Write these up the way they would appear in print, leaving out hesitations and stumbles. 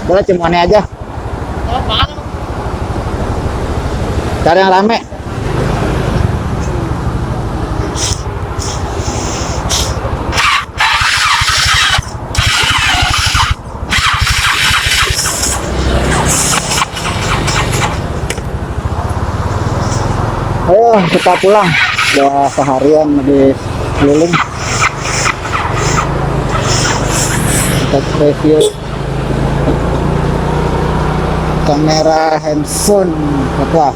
Boleh cuma ini aja. Cari yang rame. Ayo kita pulang. Udah seharian habis keliling. Kita review kamera handphone apa?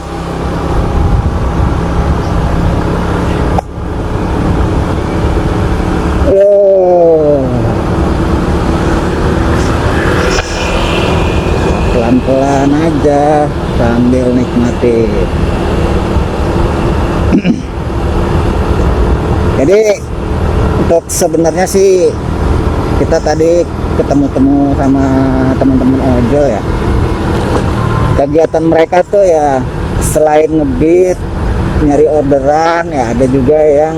Pelan-pelan aja sambil nikmati. Jadi untuk sebenarnya sih kita tadi ketemu sama teman-teman ojol ya. Kegiatan mereka tuh ya selain ngebeat, nyari orderan ya, ada juga yang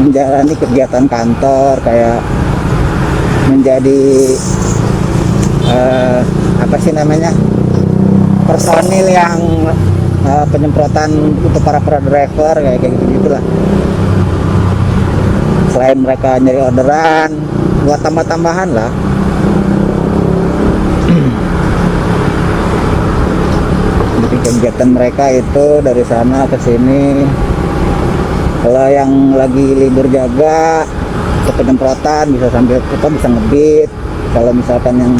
menjalani kegiatan kantor kayak menjadi apa sih namanya, personil yang penyemprotan untuk para driver kayak gitu lah. Selain mereka nyari orderan buat tambah-tambahan lah. Jadi kegiatan mereka itu dari sana ke sini. Kalau yang lagi libur jaga ke penyemprotan bisa sambil kita bisa ngebit. Kalau misalkan yang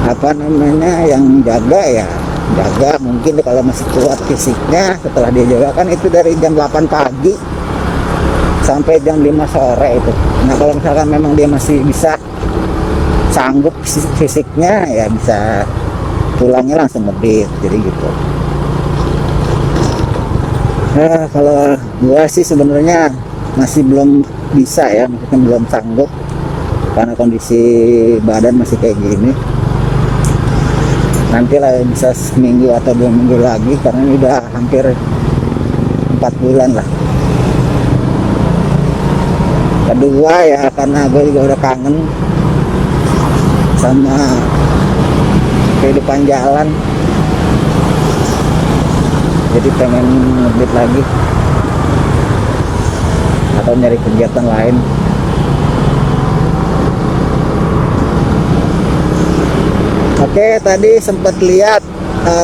apa namanya yang jaga ya jaga, mungkin kalau masih kuat fisiknya setelah dia jaga kan itu dari jam 8 pagi sampai jam 5 sore itu. Nah kalau misalkan memang dia masih bisa sanggup fisiknya ya bisa pulangnya langsung ngebit, jadi gitu. Nah kalau gua sih sebenarnya masih belum bisa ya, maksudnya belum sanggup karena kondisi badan masih kayak gini. Nanti lah bisa seminggu atau 2 minggu lagi karena ini udah hampir 4 bulan lah. Kedua ya karena gue juga udah kangen sama kehidupan jalan, jadi pengen ngebit lagi atau nyari kegiatan lain. Oke, tadi sempat lihat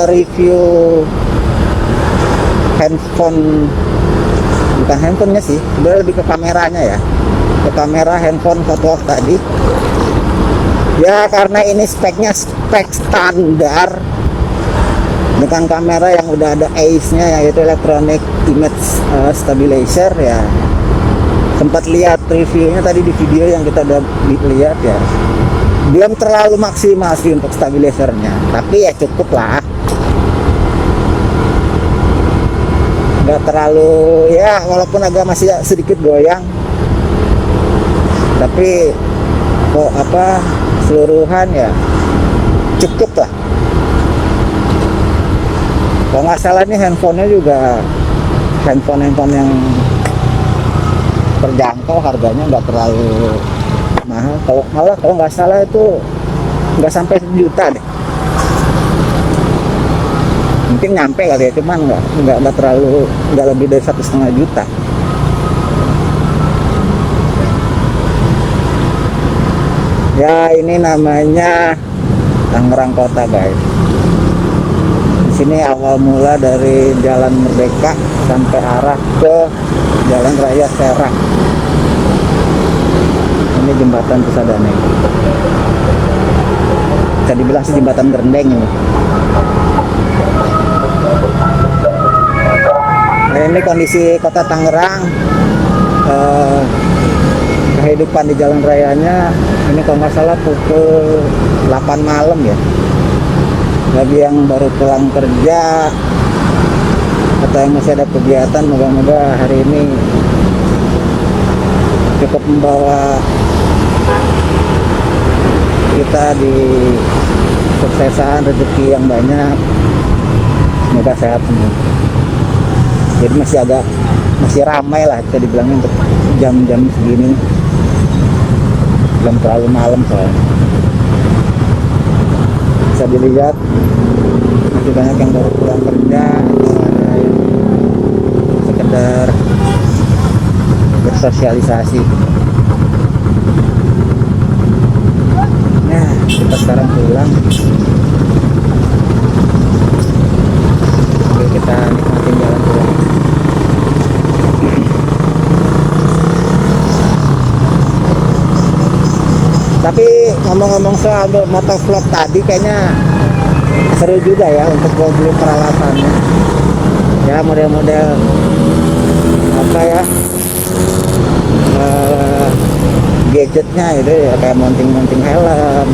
review handphone, bukan handphonenya sih, udah lebih ke kameranya ya, ke kamera handphone foto tadi ya, karena ini speknya spek standar dengan kamera yang udah ada AIS nya yaitu Electronic Image Stabilizer ya. Sempat lihat reviewnya tadi di video yang kita udah lihat ya, belum terlalu maksimal sih untuk stabilizernya, tapi ya cukup lah, nggak terlalu ya, walaupun agak masih sedikit goyang, tapi kok apa keseluruhan ya cukup lah. Kalau nggak salah nih handphonenya juga handphone yang terjangkau harganya, nggak terlalu mahal. Kalau nggak salah itu nggak sampai 1 juta deh, mungkin nyampe kali ya, cuman nggak terlalu, nggak lebih dari 1,5 juta. Ya ini namanya Tangerang Kota guys. Di sini awal mula dari Jalan Merdeka sampai arah ke Jalan Raya Serang. Ini jembatan Pusadane. Bisa dibilang sih jembatan Gerendeng ini. Nah, ini kondisi kota Tangerang. Kehidupan di jalan rayanya ini kalau nggak salah pukul 8 malam ya. Bagi yang baru pulang kerja atau yang masih ada kegiatan, moga-moga hari ini cukup membawa kita di suksesan, rezeki yang banyak, semoga sehat semua. Jadi masih ramai lah bisa dibilangnya untuk jam-jam segini, belum terlalu malam soalnya. Bisa dilihat masih banyak yang baru pulang kerja atau ada yang sekedar bersosialisasi. Nah, kita sekarang pulang. Oke, kita nikmatin jalan pulang. Tapi ngomong-ngomong soal motovlog tadi, kayaknya seru juga ya untuk gue beli peralatannya. Ya, model-model apa ya, gadgetnya itu ya, kayak mounting helm.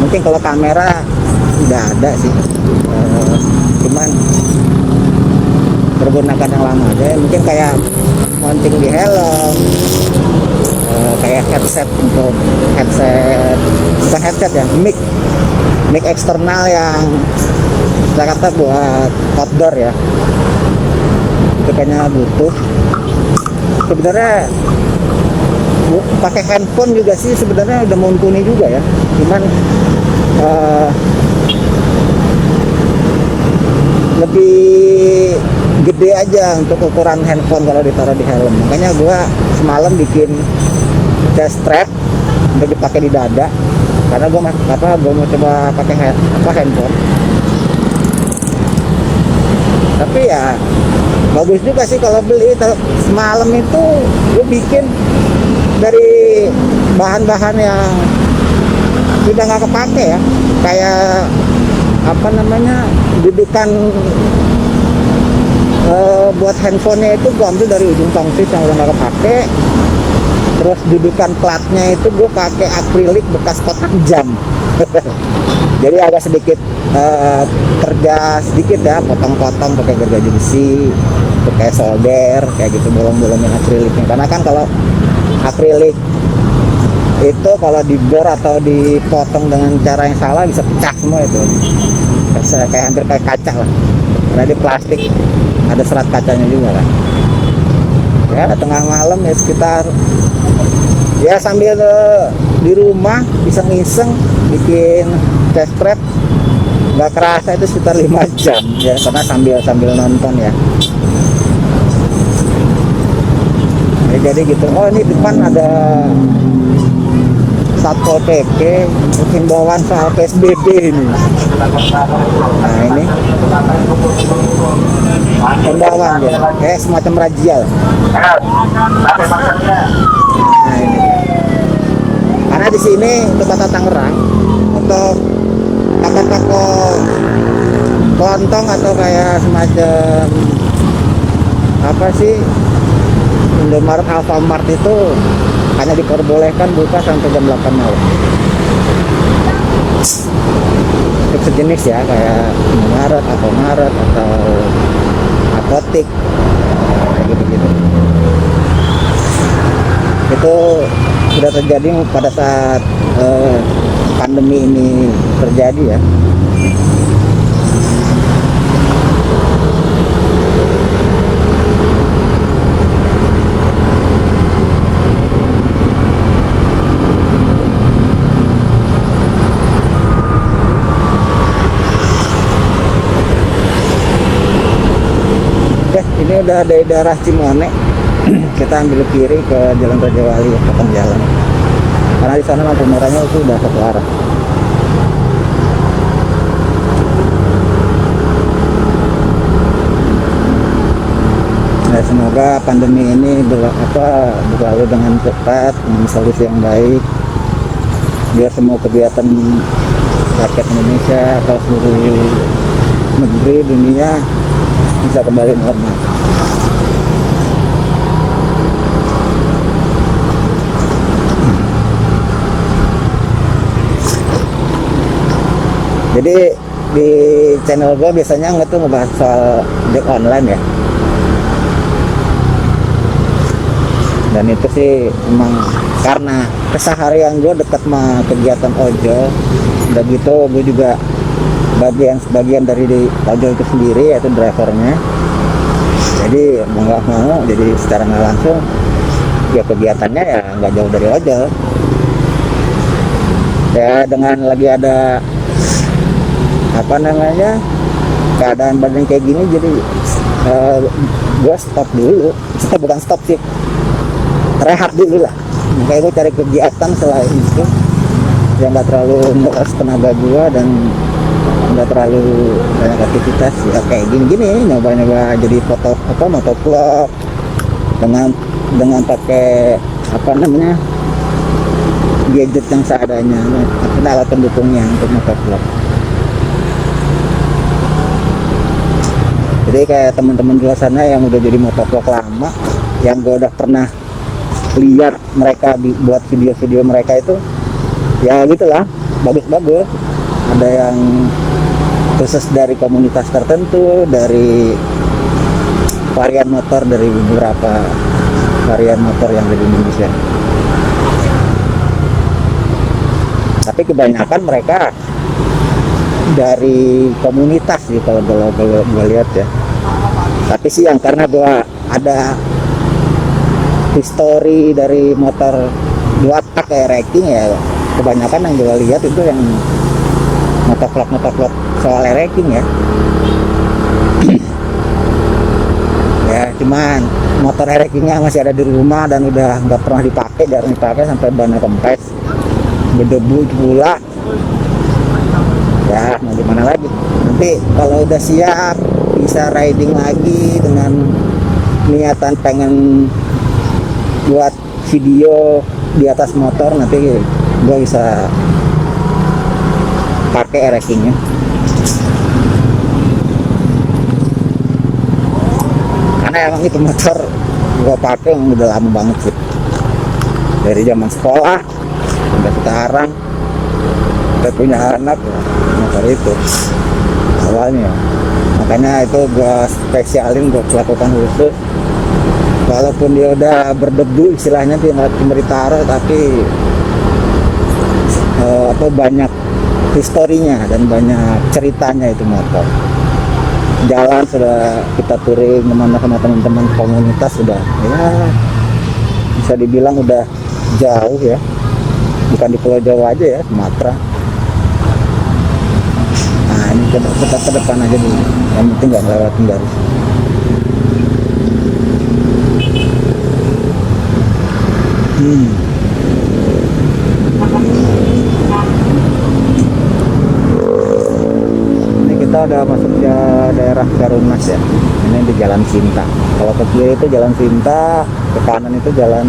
Mungkin kalau kamera udah ada sih, cuman pergunakan yang lama aja. Mungkin kayak mounting di helm, kayak headset, untuk headset, bukan headset ya, mic eksternal yang saya kata buat outdoor ya, itu kayaknya butuh. Sebenarnya pakai handphone juga sih sebenarnya udah mumpuni juga ya, cuman lebih gede aja untuk ukuran handphone kalau ditaruh di helm. Makanya gua semalam bikin chest strap untuk dipakai di dada, karena gua mau coba pakai handphone. Tapi ya bagus juga sih kalau beli. Semalam itu gue bikin dari bahan-bahan yang sudah nggak kepake ya, kayak apa namanya, dudukan buat handphonenya itu gue ambil dari ujung tongsis yang udah nggak kepake. Terus dudukan platnya itu gue pakai akrilik bekas kotak jam. Jadi agak sedikit kerja sedikit ya, potong-potong pakai gergaji besi, pakai solder kayak gitu, bolong-bolongin akriliknya. Karena kan kalau akrilik itu kalau dibor atau dipotong dengan cara yang salah bisa pecah semua itu. Kayak hampir kayak kaca lah. Karena di plastik ada serat kacanya juga kan. Ya tengah malam ya, sekitar ya sambil di rumah iseng-iseng bikin chest strap, nggak kerasa itu sekitar 5 jam ya, karena sambil nonton ya. Jadi gitu. Oh, ini depan ada Satpol PP, himbauan soal PSBB ini. Nah ini himbauan ya, kayak semacam razia. Nah ini, karena di sini untuk Kota Tangerang, untuk toko-toko kelontong atau kayak semacam apa sih, Indomaret, Alfamart itu hanya diperbolehkan buka sampai jam 8 malam. Untuk sejenis ya, kayak Indomaret, Alfamart atau apotik kayak gitu-gitu. Itu sudah terjadi pada saat pandemi ini terjadi ya. Ini udah dari daerah Cimone. Kita ambil kiri ke Jalan Raja Wali ya, potong jalan. Karena di sana lampu merahnya itu udah satu arah. Nah, semoga pandemi ini berlalu dengan cepat, dengan solusi yang baik, biar semua kegiatan rakyat Indonesia atau seluruh negeri dunia bisa kembali normal. Jadi di channel gue biasanya ngebahas soal ojek online ya. Dan itu sih emang karena keseharian gue dekat sama kegiatan ojol, udah gitu gue juga bagian dari ojol itu sendiri, yaitu drivernya. Jadi mau nggak mau, jadi secara nggak langsung ya kegiatannya ya nggak jauh dari ojol. Ya dengan lagi ada apa namanya keadaan badan kayak gini, jadi gue stop dulu. Bukan stop sih, rehat dulu lah. Makanya gue cari kegiatan selain itu yang nggak terlalu menguras tenaga gue dan nggak terlalu banyak aktivitas. Ya kayak gini-gini, nyoba-nyoba jadi motovlog dengan pakai apa namanya gadget yang seadanya, alat pendukungnya untuk motovlog. Jadi kayak teman-teman di luar sana yang udah jadi motovlog lama, yang gue udah pernah lihat mereka buat video-video mereka itu, ya gitulah, bagus-bagus. Ada yang khusus dari komunitas tertentu, dari varian motor, dari beberapa varian motor yang ada di Indonesia. Tapi kebanyakan mereka dari komunitas sih kalau gue lihat ya. Tapi sih yang karena gue ada history dari motor dua tak kayak racing, ya kebanyakan yang gue lihat itu yang motovlog soal racing ya. Ya cuman motor rackingnya masih ada di rumah dan udah nggak pernah dipakai, jarang dipakai sampai bannya kempes, berdebu pula. Ya mau gimana lagi, nanti kalau udah siap bisa riding lagi dengan niatan pengen buat video di atas motor, nanti gue bisa pakai rackingnya. Karena emang itu motor gue pakai udah lama banget sih, dari zaman sekolah sampai sekarang. Saya punya anak ya, motor itu awalnya, makanya itu gue spesialin, gue lakukan khusus. Walaupun dia udah berdebu istilahnya, tinggal ditaruh, tapi banyak historinya dan banyak ceritanya itu motor. Jalan sudah kita touring kemana sama teman-teman komunitas, sudah ya bisa dibilang udah jauh ya, bukan di Pulau Jawa aja ya, Sumatera. Nah ini kita ke depan aja dulu, yang penting nggak lewatin garis. Ini kita udah masuk ke daerah Garunas ya. Ini di Jalan Sinta. Kalau ke kiri itu Jalan Sinta, ke kanan itu jalan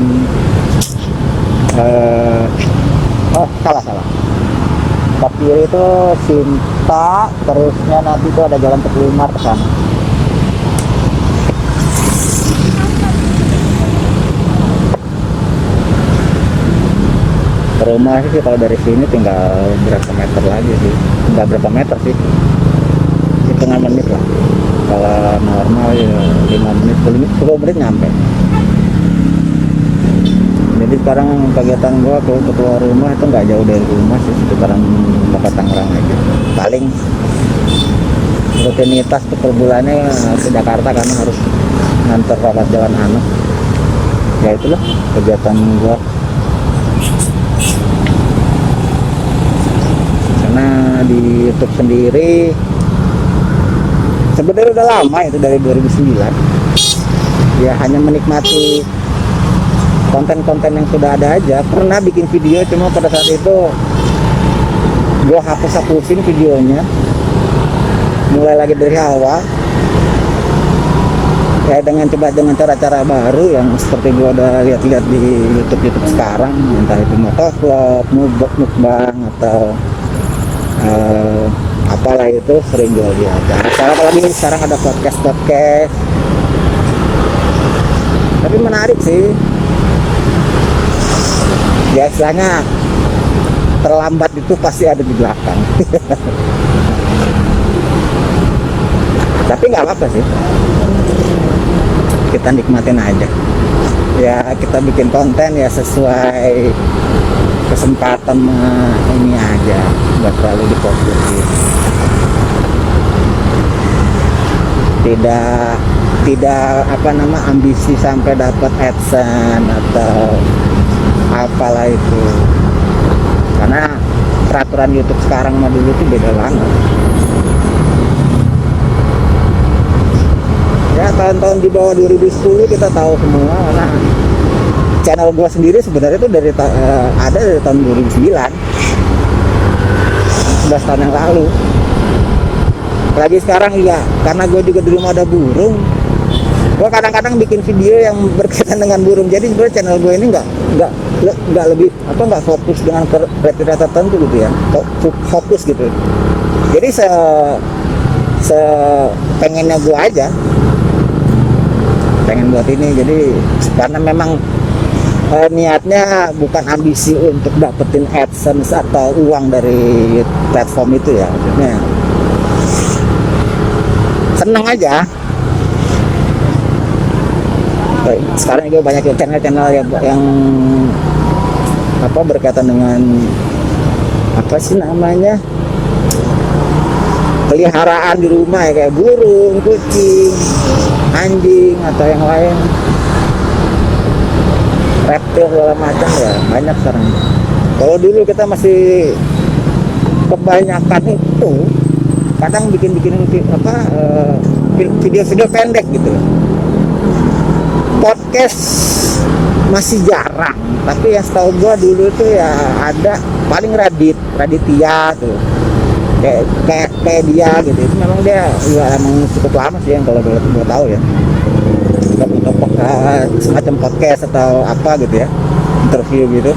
salah. Ke kiri itu Sinta, terusnya nanti itu ada Jalan Teguh ke sana. Rumah sih kalau dari sini tinggal berapa meter lagi sih, nggak berapa meter sih, hitungan menit lah. Kalau normal ya 5 menit, 10 menit nyampe. Jadi sekarang kegiatan gua kalau keluar rumah itu nggak jauh dari rumah sih, sekitaran Kota Tangerang aja. Paling rutinitas per bulannya ke Jakarta karena harus nganter rawat jalan anak. Ya itulah kegiatan gua. Karena di YouTube sendiri sebenarnya udah lama, itu dari 2009 ya, hanya menikmati konten-konten yang sudah ada aja. Pernah bikin video, cuma pada saat itu gue hapus-hapusin videonya, mulai lagi dari awal ya, dengan cara-cara baru yang seperti gue udah lihat-lihat di YouTube sekarang, entah itu motovlog, mukbang atau apalah itu, sering gue lihat. Apalagi sekarang ada podcast, tapi menarik sih ya, istilahnya terlambat itu pasti ada di belakang. Tapi nggak apa-apa sih, kita nikmatin aja ya kita bikin konten ya sesuai kesempatan ini aja, nggak terlalu difokusin. Tidak apa nama ambisi sampai dapat AdSense atau apalah itu, karena peraturan YouTube sekarang sama dulu itu beda banget. Ya tahun-tahun di bawah 2010 kita tahu semua, karena channel gua sendiri sebenarnya itu ada dari tahun 2009, 11 tahun yang lalu. Lagi sekarang ya, karena gue juga di rumah ada burung, gue kadang-kadang bikin video yang berkaitan dengan burung. Jadi sebenarnya channel gue ini nggak lebih apa nggak fokus dengan kriteria tertentu gitu ya, fokus gitu. Jadi pengennya gue aja, pengen buat ini. Jadi karena memang niatnya bukan ambisi untuk dapetin AdSense atau uang dari platform itu ya, maksudnya seneng aja. Sekarang juga banyak channel-channel yang apa berkaitan dengan apa sih namanya, peliharaan di rumah ya, kayak burung, kucing, anjing atau yang lain, reptil segala macam ya, banyak sekarang. Kalau dulu kita masih kebanyakan itu kadang bikin apa video-video pendek gitu. Podcast masih jarang, tapi yang setahu gua dulu tuh ya ada paling Raditya tuh, kayak dia gitu. Itu memang dia ya emang cukup lama sih yang kalau gua tahu ya, untuk semacam podcast atau apa gitu ya, interview gitu.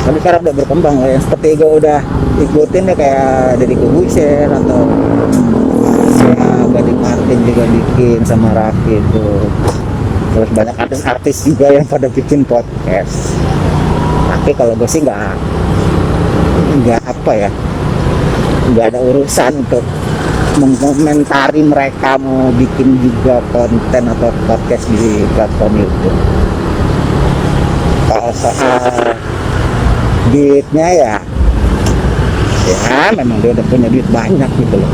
Tapi sekarang udah berkembang lah ya, seperti gue udah ikutin ya, kayak Deddy Corbuzier atau Gading Martin juga bikin sama Raffi itu. Terus banyak artis-artis juga yang pada bikin podcast. Tapi kalau gue sih nggak apa ya, nggak ada urusan untuk mengomentari mereka mau bikin juga konten atau podcast di platform YouTube. Kalau soal duitnya ya memang dia udah punya duit banyak gitu loh.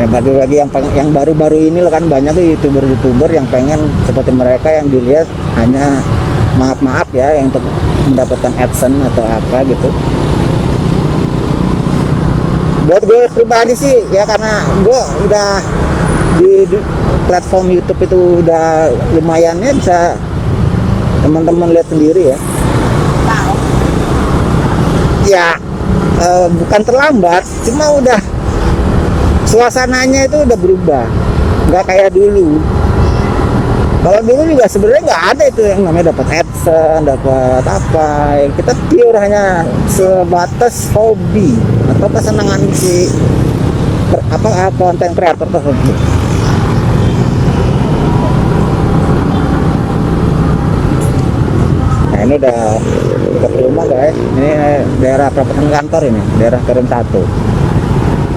Nah, bagi yang baru-baru ini loh kan, banyak tuh youtuber yang pengen seperti mereka, yang dilihat hanya maaf ya yang untuk mendapatkan AdSense atau apa gitu. Buat gue pribadi sih ya, karena gue udah di platform YouTube itu udah lumayan ya, bisa teman-teman lihat sendiri ya. Ya bukan terlambat, cuma udah suasananya itu udah berubah, nggak kayak dulu. Kalau dulu juga sebenarnya nggak ada itu yang namanya dapat AdSense, dapat apa. Kita pure hanya sebatas hobi atau kesenangan si konten kreator tersebut. Nah ini udah dekat rumah guys, ini daerah perapatan kantor, ini daerah Kerum 1.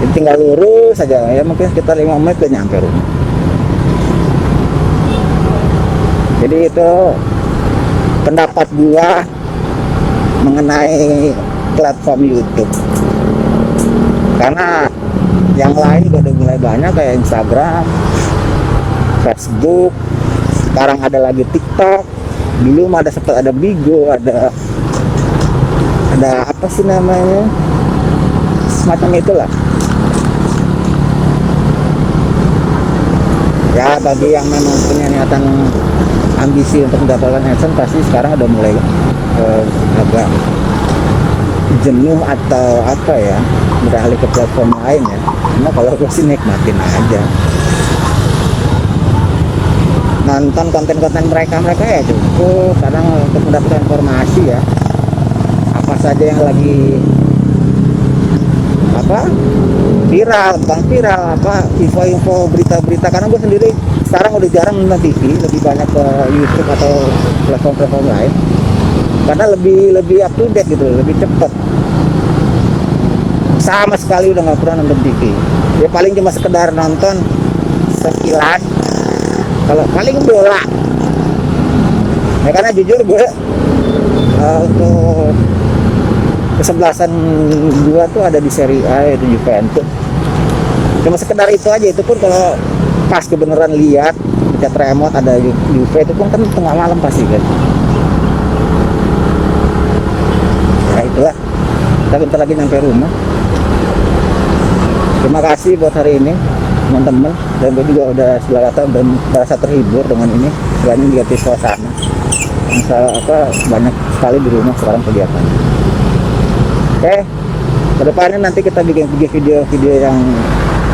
Jadi tinggal lurus aja ya, mungkin sekitar 5 menit udah nyampe rumah. Jadi itu pendapat gua mengenai platform YouTube. Karena yang lain udah mulai banyak kayak Instagram, Facebook, sekarang ada lagi TikTok. Dulu mah sempat ada Bigo, ada apa sih namanya, semacam itulah. Ya bagi yang memang punya niatan ambisi untuk mendapatkan AdSense, pasti sekarang udah mulai agak jenuh atau apa ya, beralih ke platform lain ya. Cuma kalau gue sih nikmatin aja, nonton konten-konten mereka ya cukup. Kadang untuk mendapatkan informasi ya, apa saja yang lagi apa viral, bukan viral, apa info-info, berita-berita. Karena gue sendiri sekarang udah jarang nonton TV, lebih banyak ke YouTube atau platform-platform lain, karena lebih up to date gitu, lebih cepet. Sama sekali udah nggak pernah nonton TV, ya paling cuma sekedar nonton sekilas kalau paling bola ya, karena jujur gue untuk kesebelasan gue tuh ada di Serie A yaitu Juventus. Cuma sekedar itu aja, itu pun kalau pas kebenaran lihat pencet remote ada Juve itu pun kan tengah malam pasti kan. Ya itulah, kita bentar lagi nyampe rumah. Terima kasih buat hari ini teman-teman, dan gue juga udah selawatan dan merasa terhibur dengan ini. Selain diganti suasana, banyak sekali di rumah sekarang kegiatan. Oke, kedepannya nanti kita bikin video-video yang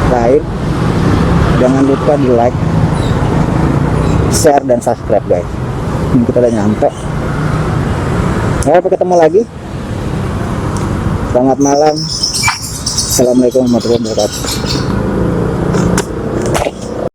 lain. Jangan lupa di like, share, dan subscribe guys. Ini kita udah nyampe. Sampai ketemu lagi. Selamat malam. Assalamualaikum warahmatullahi wabarakatuh.